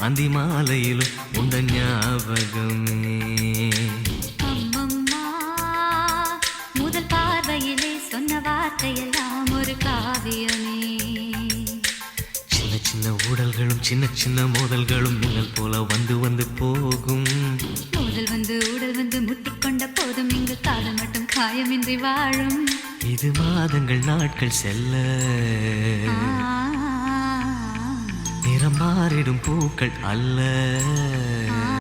அந்தி மாலையிலும் உண்ட ஞாபகமே. அம்மம்மா, முதல் பார்வையிலே சொன்ன வார்த்தையெல்லாம் ஒரு காவியமே. சின்ன சின்ன ஊடல்களும் சின்ன சின்ன மோதல்களும் மின்னல் போல வந்து வந்து போகும். முதல் வந்து உடல் வந்து முட்டிக்கொண்ட போதும் இங்கு காதல் மட்டும் காயமின்றி வாழும். இது மாதங்கள் நாட்கள் செல்ல நிறம் மாறிடும் பூக்கள் அல்ல.